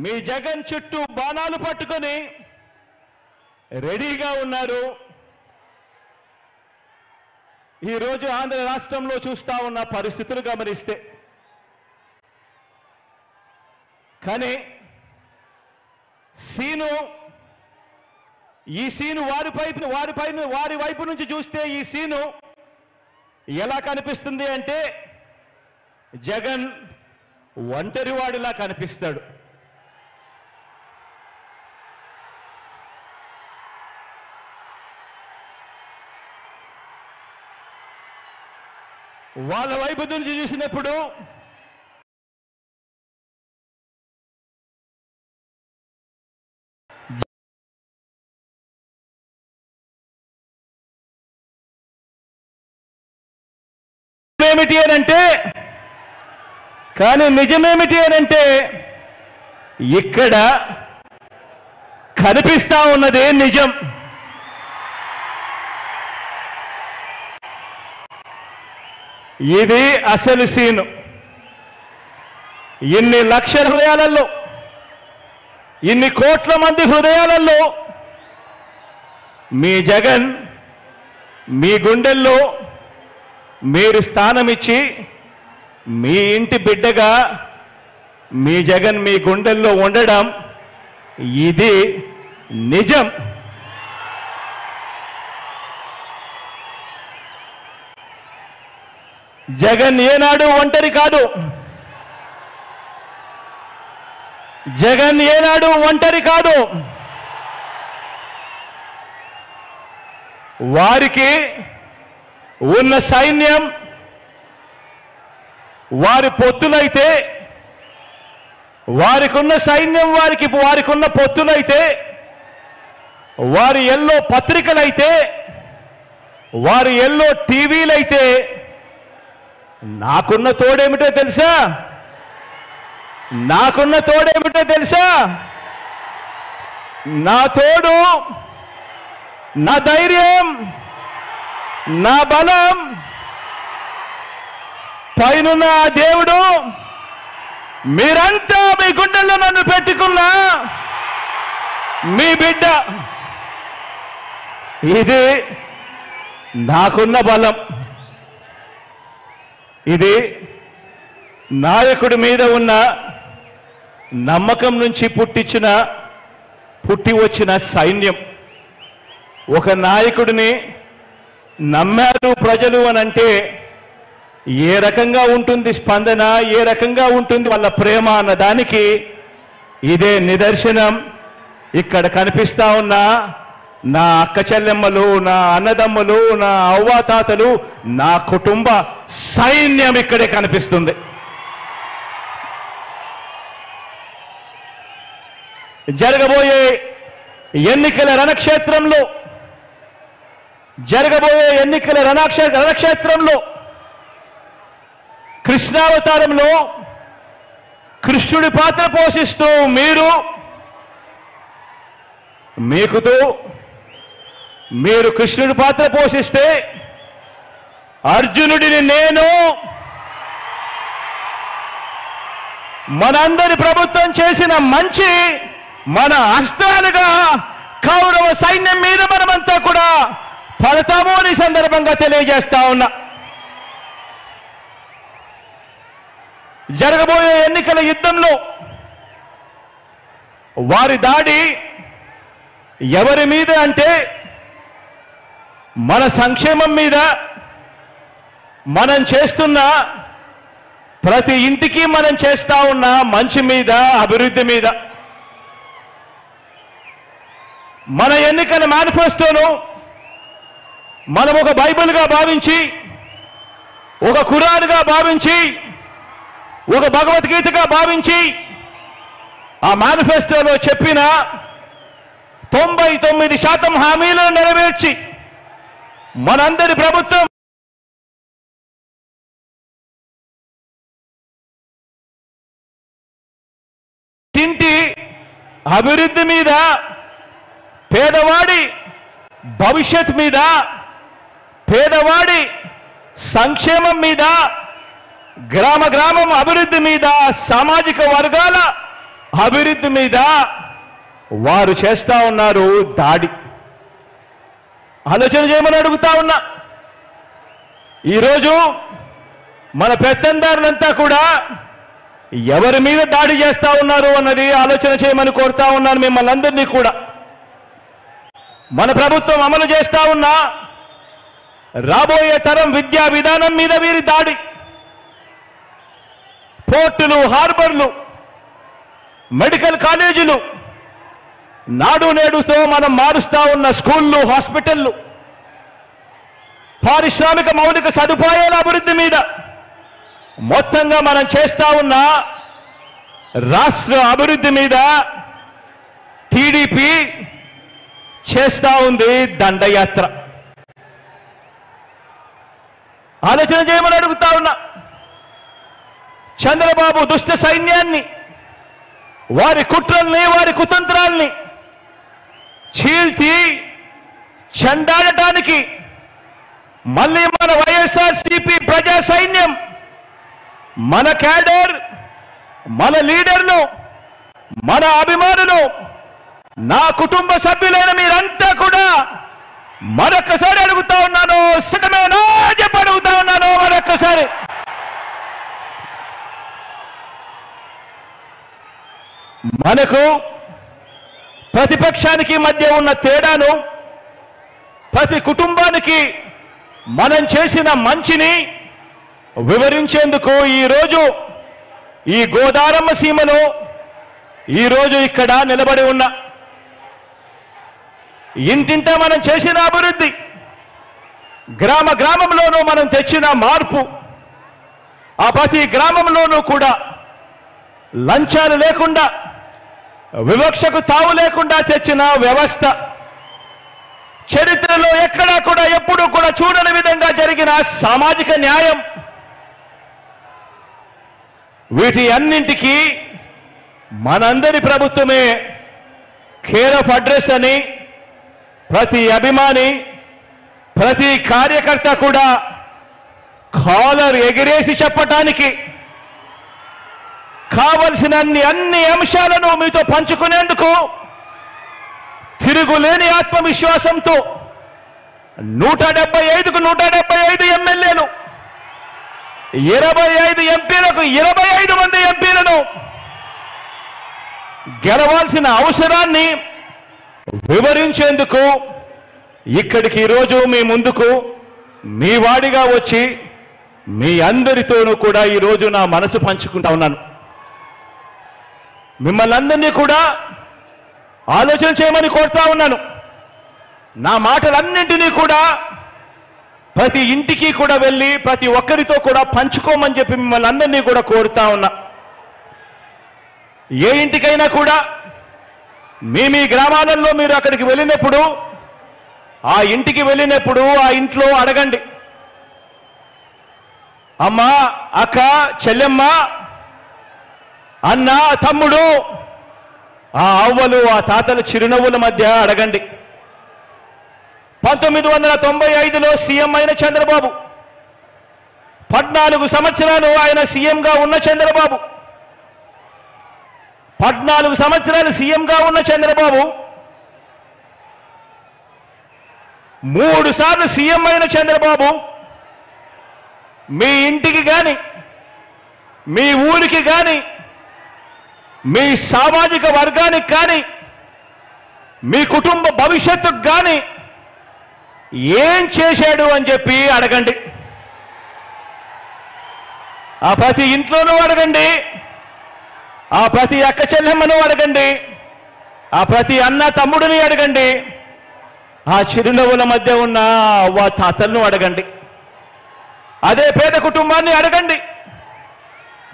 మీ జగన్ చుట్టూ బాణాలు పట్టుకొని రెడీగా ఉన్నారు. ఈరోజు ఆంధ్ర రాష్ట్రంలో చూస్తా ఉన్న పరిస్థితులు గమనిస్తే, కానీ ఈ సీను వారి వైపు నుంచి చూస్తే ఈ సీను ఎలా కనిపిస్తుంది అంటే జగన్ ఒంటరివాడిలా కనిపిస్తాడు. వాళ్ళ వైపు నుంచి చూసినప్పుడు ఏమిటి అనంటే, కానీ నిజమేమిటి అనంటే ఇక్కడ కనిపిస్తా ఉన్నదే నిజం. ఇది అసలు సీను. ఇన్ని లక్షల హృదయాలలో, ఇన్ని కోట్ల మంది హృదయాలలో మీ జగన్ మీ గుండెల్లో మీరు స్థానమిచ్చి మీ ఇంటి బిడ్డగా మీ జగన్ మీ గుండెల్లో ఉండడం ఇది నిజం. జగన్ ఏనాడు ఒంటరి కాదు. జగన్ ఏనాడు ఒంటరి కాదు. వారికి ఉన్న సైన్యం, వారి పొత్తులైతే, వారికున్న సైన్యం, వారికున్న పొత్తులైతే, వారి ఎల్లో పత్రికలైతే, వారి ఎల్లో టీవీలైతే, నాకున్న తోడేమిటో తెలుసా? నాకున్న తోడేమిటో తెలుసా? నా తోడు, నా ధైర్యం, నా బలం, పైనున్న ఆ దేవుడు, మీరంతా మీ గుండెల్లో నన్ను పెట్టుకున్న మీ బిడ్డ. ఇది నాకున్న బలం. ఇది నాయకుడి మీద ఉన్న నమ్మకం నుంచి పుట్టి వచ్చిన సైన్యం. ఒక నాయకుడిని నమ్మారు ప్రజలు అనంటే ఏ రకంగా ఉంటుంది స్పందన, ఏ రకంగా ఉంటుంది వాళ్ళ ప్రేమ అన్నదానికి ఇదే నిదర్శనం. ఇక్కడ కనిపిస్తా ఉన్న నా అక్క చెల్లెమ్మలు, నా అన్నదమ్ములు, నా అవ్వాతాతలు, నా కుటుంబ సైన్యం ఇక్కడే కనిపిస్తుంది. జరగబోయే ఎన్నికల రణక్షేత్రంలో కృష్ణావతారంలో కృష్ణుడి పాత్ర పోషిస్తూ మీరు కృష్ణుడి పాత్ర పోషిస్తే, అర్జునుడిని నేను, మనందరి ప్రభుత్వం చేసిన మంచి మన అస్త్రాలుగా కౌరవ సైన్యం మీద మనమంతా కూడా పడతాము అని సందర్భంగా తెలియజేస్తా ఉన్నా. జరగబోయే ఎన్నికల యుద్ధంలో వారి దాడి ఎవరి మీద అంటే మన సంక్షేమం మీద, మనం చేస్తున్న ప్రతి ఇంటికి మనం చేస్తా ఉన్న మంచి మీద, అభివృద్ధి మీద. మన ఎన్నికల మేనిఫెస్టోను మనం ఒక బైబిల్గా భావించి, ఒక ఖురాన్గా భావించి, ఒక భగవద్గీతగా భావించి, ఆ మేనిఫెస్టోలో చెప్పిన 99% హామీలను నెరవేర్చి మనందరి ప్రభుత్వం ఇంటి అభివృద్ధి మీద, పేదవాడి భవిష్యత్ మీద, పేదవాడి సంక్షేమం మీద, గ్రామం అభివృద్ధి మీద, సామాజిక వర్గాల అభివృద్ధి మీద వారు చేస్తా ఉన్నారు దాడి. ఆలోచన చేయమని అడుగుతా ఉన్నా. ఈరోజు మన పెత్తందారులంతా కూడా ఎవరి మీద దాడి చేస్తా ఉన్నారు అన్నది ఆలోచన చేయమని కోరుతా ఉన్నాను మిమ్మల్ని అందరినీ కూడా. మన ప్రభుత్వం అమలు చేస్తా ఉన్న రాబోయే తరం విద్యా విధానం మీద వీరి దాడి. పోర్టులు, హార్బర్లు, మెడికల్ కాలేజీలు, నాడు నేడుతో మనం మారుస్తా ఉన్న స్కూళ్ళు, హాస్పిటళ్లు, పారిశ్రామిక మౌలిక సదుపాయాల అభివృద్ధి మీద మొత్తంగా మనం చేస్తా ఉన్న రాష్ట్ర అభివృద్ధి మీద టీడీపీ చేస్తా ఉంది దండయాత్ర. ఆలోచన చేయమని అడుగుతా ఉన్నా. చంద్రబాబు దుష్ట సైన్యాన్ని, వారి కుట్రల్ని, వారి కుతంత్రాల్ని చీల్చి చెండాడటానికి మళ్ళీ మన వైఎస్ఆర్సీపీ ప్రజా సైన్యం, మన క్యాడర్, మన లీడర్లు, మన అభిమానులు, నా కుటుంబ సభ్యులైన మీరంతా కూడా మరొక్కసారి అడుగుతా ఉన్నాను, సిద్ధమేనా చెప్పి అడుగుతా ఉన్నాను మరొక్కసారి. మనకు ప్రతిపక్షానికి మధ్య ఉన్న తేడాను, ప్రతి కుటుంబానికి మనం చేసిన మంచిని వివరించేందుకు ఈరోజు ఈ గోదారమ్మ సీమలో ఈరోజు ఇక్కడ నిలబడి ఉన్న ఇంటింట మనం చేసిన అభివృద్ధి, గ్రామ గ్రామంలోనూ మనం తెచ్చిన మార్పు, ఆ ప్రతి గ్రామంలోనూ కూడా లంచాలు లేకుండా, వివక్షకు తావు లేకుండా తెచ్చిన వ్యవస్థ, చరిత్రలో ఎక్కడా కూడా ఎప్పుడూ కూడా చూడని విధంగా జరిగిన సామాజిక న్యాయం, వీటి అన్నింటికీ మనందరి ప్రభుత్వమే కేర్ ఆఫ్ అడ్రస్ అని ప్రతి అభిమాని, ప్రతి కార్యకర్త కూడా కాలర్ ఎగిరేసి చెప్పటానికి కావలసిన అన్ని అంశాలను మీతో పంచుకునేందుకు తిరుగులేని ఆత్మవిశ్వాసంతో 175కు 175 ఎమ్మెల్యేలు, 25 ఎంపీలకు 25 మంది ఎంపీలను గెలవాల్సిన అవసరాన్ని వివరించేందుకు ఇక్కడికి ఈరోజు మీ ముందుకు మీ వాడిగా వచ్చి మీ అందరితోనూ కూడా ఈరోజు నా మనసు పంచుకుంటా ఉన్నాను. మిమ్మల్ని అందరినీ కూడా ఆలోచన చేయమని కోరుతా ఉన్నాను. నా మాటలన్నింటినీ కూడా ప్రతి ఇంటికి కూడా వెళ్ళి ప్రతి ఒక్కరితో కూడా పంచుకోమని చెప్పి మిమ్మల్ని అందరినీ కూడా కోరుతా ఉన్నా. ఏ ఇంటికైనా కూడా మీ గ్రామాలలో మీరు అక్కడికి వెళ్ళినప్పుడు, ఆ ఇంటికి వెళ్ళినప్పుడు ఆ ఇంట్లో అడగండి, అమ్మ, అక్క, చెల్లెమ్మ, అన్న, తమ్ముడు, ఆ అవ్వలు, ఆ తాతల చిరునవ్వుల మధ్య అడగండి. 1995లో సీఎం అయిన చంద్రబాబు, 14 సంవత్సరాలు ఆయన సీఎంగా ఉన్న చంద్రబాబు, 14 సంవత్సరాలు సీఎంగా ఉన్న చంద్రబాబు 3 సార్లు సీఎం అయిన చంద్రబాబు మీ ఇంటికి కానీ, మీ ఊరికి కానీ, మీ సామాజిక వర్గానికి కానీ, మీ కుటుంబ భవిష్యత్తుకు కానీ ఏం చేశాడు అని చెప్పి అడగండి. ఆ ప్రతి ఇంట్లోనూ అడగండి, ఆ ప్రతి అక్క చెల్లెమ్మను అడగండి, ఆ ప్రతి అన్న తమ్ముడిని అడగండి, ఆ చిరునవ్వుల మధ్య ఉన్న అవ్వ తాతలను అడగండి, అదే పేద కుటుంబాన్ని అడగండి.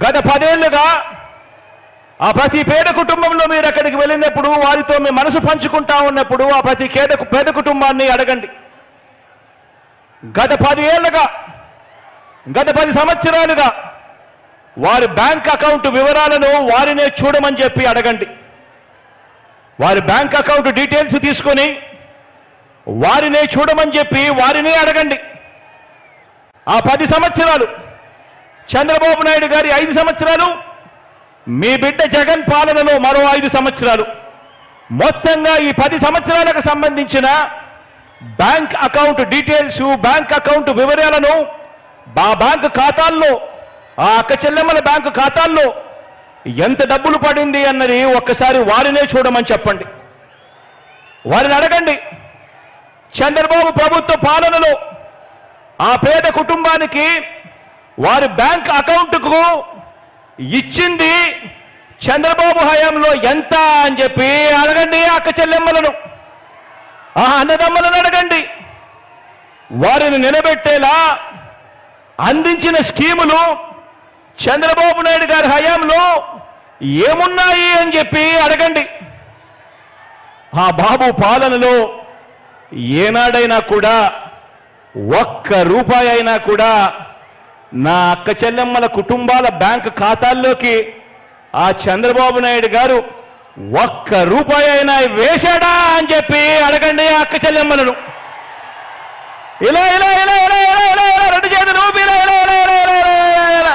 గత 10 ఏళ్లుగా ఆ ప్రతి పేద కుటుంబంలో మీరు అక్కడికి వెళ్ళినప్పుడు, వారితో మీ మనసు పంచుకుంటా ఉన్నప్పుడు ఆ ప్రతి పేద కుటుంబాన్ని అడగండి. గత 10 ఏళ్లుగా, గత 10 సంవత్సరాలుగా వారి బ్యాంక్ అకౌంట్ వివరాలను వారినే చూడమని చెప్పి అడగండి. వారి బ్యాంక్ అకౌంట్ డీటెయిల్స్ తీసుకొని వారినే చూడమని చెప్పి వారినే అడగండి. ఆ 10 సంవత్సరాలు, చంద్రబాబు నాయుడు గారి 5 సంవత్సరాలు, మీ బిడ్డ జగన్ పాలనలో మరో 5 సంవత్సరాలు మొత్తంగా ఈ 10 సంవత్సరాలకు సంబంధించిన bank account details, bank account వివరాలను ఆ బ్యాంకు ఖాతాల్లో, ఆ అక్క చెల్లెమ్మల బ్యాంకు ఖాతాల్లో ఎంత డబ్బులు పడింది అన్నది ఒక్కసారి వారినే చూడమని చెప్పండి. వారిని అడగండి. చంద్రబాబు ప్రభుత్వ పాలనలో ఆ పేద కుటుంబానికి వారి బ్యాంక్ అకౌంట్కు ఇచ్చింది చంద్రబాబు హయాంలో ఎంత అని చెప్పి అడగండి. అక్క చెల్లెమ్మలను, ఆ అన్నదమ్మలను అడగండి. వారిని నిలబెట్టేలా అందించిన స్కీములు చంద్రబాబు నాయుడు గారి హయాంలో ఏమున్నాయి అని చెప్పి అడగండి. ఆ బాబు పాలనలో ఏనాడైనా కూడా ఒక్క రూపాయి అయినా కూడా నా అక్క చెల్లెమ్మల కుటుంబాల బ్యాంకు ఖాతాల్లోకి ఆ చంద్రబాబు నాయుడు గారు ఒక్క రూపాయి అయినా వేశాడా అని చెప్పి అడగండి ఆ అక్క చెల్లెమ్మలను. ఇలా ఇలా ఇలా ఇలా ఇలా ఇలా ఇలా రెండు చేతులు ఊపి ఇలా ఇలా ఇలా ఇలా ఇలా ఇలా ఇలా.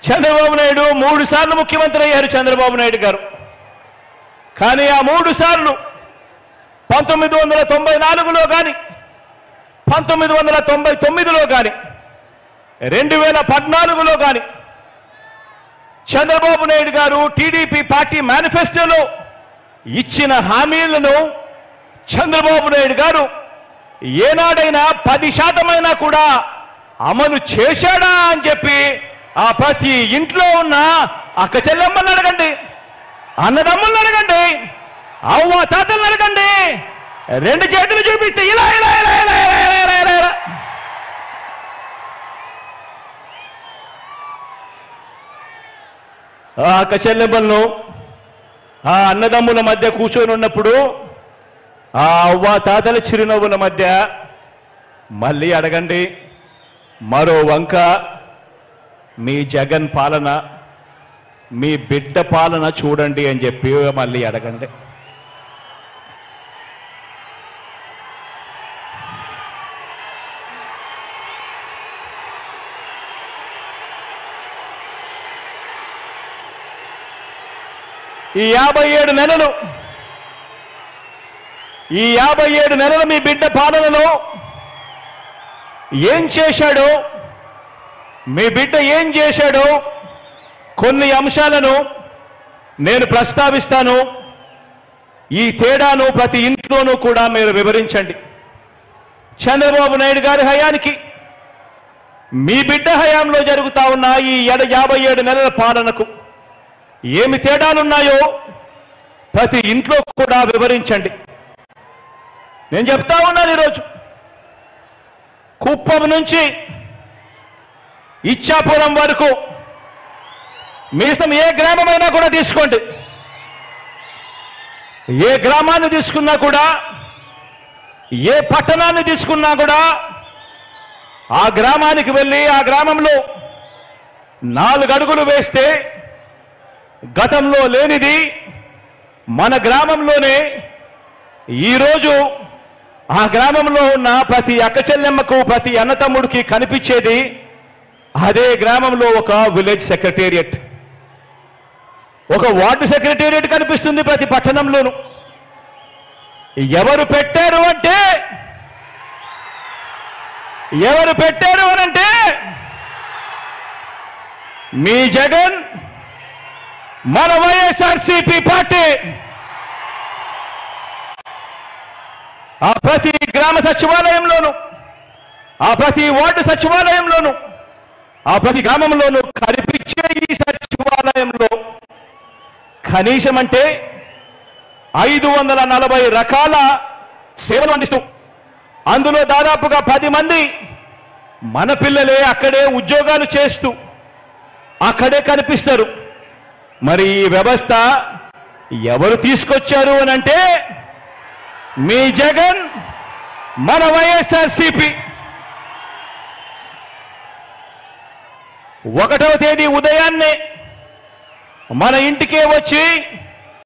చంద్రబాబు నాయుడు 3 సార్లు ముఖ్యమంత్రి అయ్యారు చంద్రబాబు నాయుడు గారు. కానీ ఆ 3 సార్లు 1994లో కానీ 1999లో కానీ 2014లో కానీ చంద్రబాబు నాయుడు గారు టీడీపీ పార్టీ మేనిఫెస్టోలో ఇచ్చిన హామీలను చంద్రబాబు నాయుడు గారు ఏనాడైనా 10% కూడా అమలు చేశాడా అని చెప్పి ఆ ప్రతి ఇంట్లో ఉన్న అక్క చెల్లెమ్మలను అడగండి, అన్నదమ్ములను అడగండి, అవ్వ తాతలను అడగండి. 2 చేతులు చూపిస్తే ఇలా ఇలా ఇలా ఇలా ఇలా ఇలా ఇలా ఇలా. ఆ అక్క చెల్లెమ్మలను ఆ అన్నదమ్ముల మధ్య కూర్చొని ఉన్నప్పుడు ఆ అవ్వ తాతల చిరునవ్వుల మధ్య మళ్ళీ అడగండి. మరో వంక మీ జగన్ పాలన, మీ బిడ్డ పాలన చూడండి అని చెప్పి మళ్ళీ అడగండి. ఈ 57 నెలలు మీ బిడ్డ పాలనలో ఏం చేశాడో, మీ బిడ్డ ఏం చేశాడో కొన్ని అంశాలను నేను ప్రస్తావిస్తాను. ఈ తేడాను ప్రతి ఇంట్లోనూ కూడా మీరు వివరించండి. చంద్రబాబు నాయుడు గారి హయానికి మీ బిడ్డ హయాంలో జరుగుతా ఉన్న ఈ 57 నెలల పాలనకు ఏమి తేడాలున్నాయో ప్రతి ఇంట్లో కూడా వివరించండి. నేను చెప్తా ఉన్నాను ఈరోజు కుప్పం నుంచి ఇచ్చాపురం వరకు మీ ఇష్టం ఏ గ్రామమైనా కూడా తీసుకోండి. ఏ గ్రామాన్ని తీసుకున్నా కూడా, ఏ పట్టణాన్ని తీసుకున్నా కూడా ఆ గ్రామానికి వెళ్ళి ఆ గ్రామంలో 4 అడుగులు వేస్తే గతంలో లేనిది మన గ్రామంలోనే ఈరోజు ఆ గ్రామంలో ఉన్న ప్రతి అక్క చెల్లెమ్మకు, ప్రతి అన్నతమ్ముడికి కనిపించేది అదే గ్రామంలో ఒక విలేజ్ సెక్రటేరియట్, ఒక వార్డు సెక్రటేరియట్ కనిపిస్తుంది ప్రతి పట్టణంలోనూ. ఎవరు పెట్టారు అనంటే మీ జగన్, మన వైఎస్ఆర్సీపీ పార్టీ. ఆ ప్రతి గ్రామ సచివాలయంలోనూ, ఆ ప్రతి వార్డు సచివాలయంలోనూ, ఆ ప్రతి గ్రామంలోనూ కనిపించే ఈ సచివాలయంలో కనీసం అంటే 540 రకాల సేవలు అందిస్తూ, అందులో దాదాపుగా 10 మంది మన పిల్లలే అక్కడే ఉద్యోగాలు చేస్తూ అక్కడే కనిపిస్తారు. మరి ఈ వ్యవస్థ ఎవరు తీసుకొచ్చారు అనంటే మీ జగన్, మన వైఎస్ఆర్సీపీ. 1వ తేదీ ఉదయాన్నే మన ఇంటికే వచ్చి